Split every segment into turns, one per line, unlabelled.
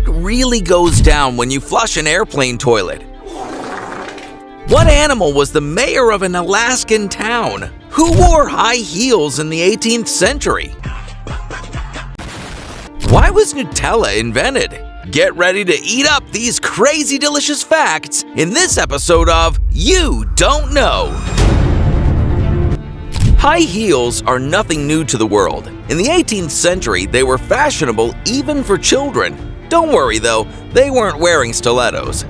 What really goes down when you flush an airplane toilet? What animal was the mayor of an Alaskan town? Who wore high heels in the 18th century? Why was Nutella invented? Get ready to eat up these crazy delicious facts in this episode of You Don't Know. High heels are nothing new to the world. In the 18th century, they were fashionable even for children. Don't worry though, they weren't wearing stilettos.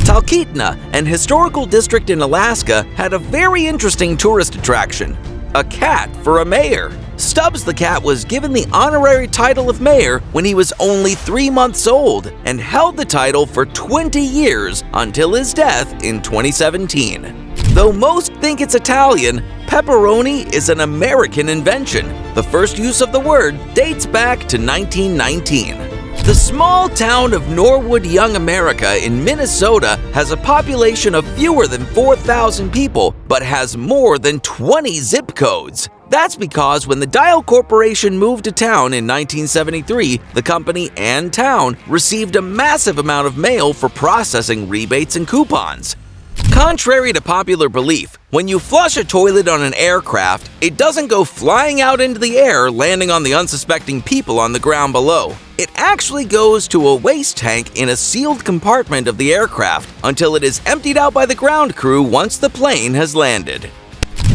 Talkeetna, an historical district in Alaska, had a very interesting tourist attraction: a cat for a mayor. Stubbs the cat was given the honorary title of mayor when he was only 3 months old and held the title for 20 years until his death in 2017. Though most think it's Italian, pepperoni is an American invention. The first use of the word dates back to 1919. The small town of Norwood, Young America in Minnesota has a population of fewer than 4,000 people, but has more than 20 zip codes. That's because when the Dial Corporation moved to town in 1973, the company and town received a massive amount of mail for processing rebates and coupons. Contrary to popular belief, when you flush a toilet on an aircraft, it doesn't go flying out into the air, landing on the unsuspecting people on the ground below. It actually goes to a waste tank in a sealed compartment of the aircraft until it is emptied out by the ground crew once the plane has landed.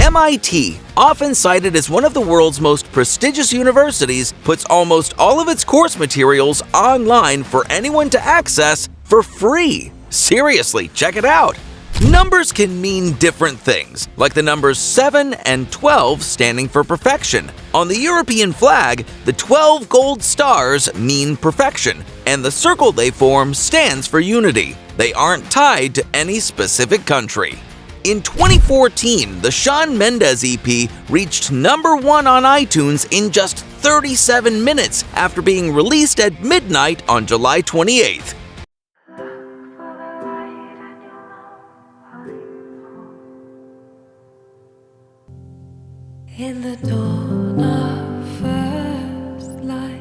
MIT, often cited as one of the world's most prestigious universities, puts almost all of its course materials online for anyone to access for free. Seriously, check it out! Numbers can mean different things, like the numbers 7 and 12 standing for perfection. On the European flag, the 12 gold stars mean perfection, and the circle they form stands for unity. They aren't tied to any specific country. In 2014, the Shawn Mendes EP reached #1 on iTunes in just 37 minutes after being released at midnight on July 28th.
In the dawn of first light,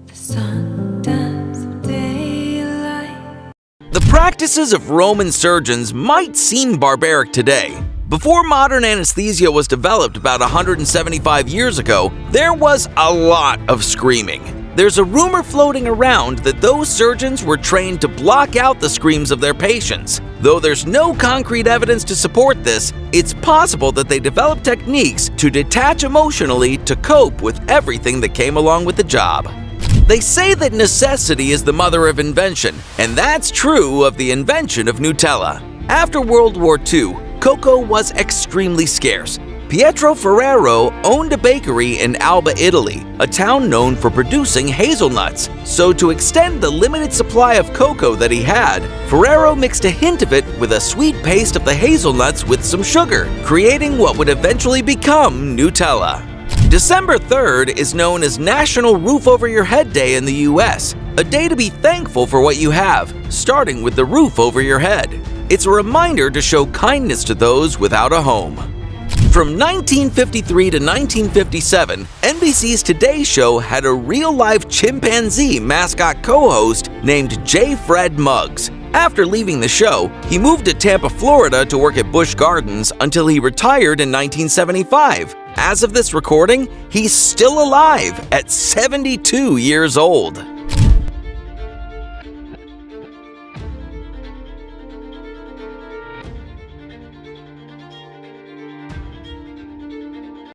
the Sundance of daylight.
The practices of Roman surgeons might seem barbaric today. Before modern anesthesia was developed about 175 years ago, there was a lot of screaming. There's a rumor floating around that those surgeons were trained to block out the screams of their patients. Though there's no concrete evidence to support this, it's possible that they developed techniques to detach emotionally to cope with everything that came along with the job. They say that necessity is the mother of invention, and that's true of the invention of Nutella. After World War II, cocoa was extremely scarce. Pietro Ferrero owned a bakery in Alba, Italy, a town known for producing hazelnuts. So to extend the limited supply of cocoa that he had, Ferrero mixed a hint of it with a sweet paste of the hazelnuts with some sugar, creating what would eventually become Nutella. December 3rd is known as National Roof Over Your Head Day in the US, a day to be thankful for what you have, starting with the roof over your head. It's a reminder to show kindness to those without a home. From 1953 to 1957, NBC's Today Show had a real-life chimpanzee mascot co-host named J. Fred Muggs. After leaving the show, he moved to Tampa, Florida to work at Busch Gardens until he retired in 1975. As of this recording, he's still alive at 72 years old.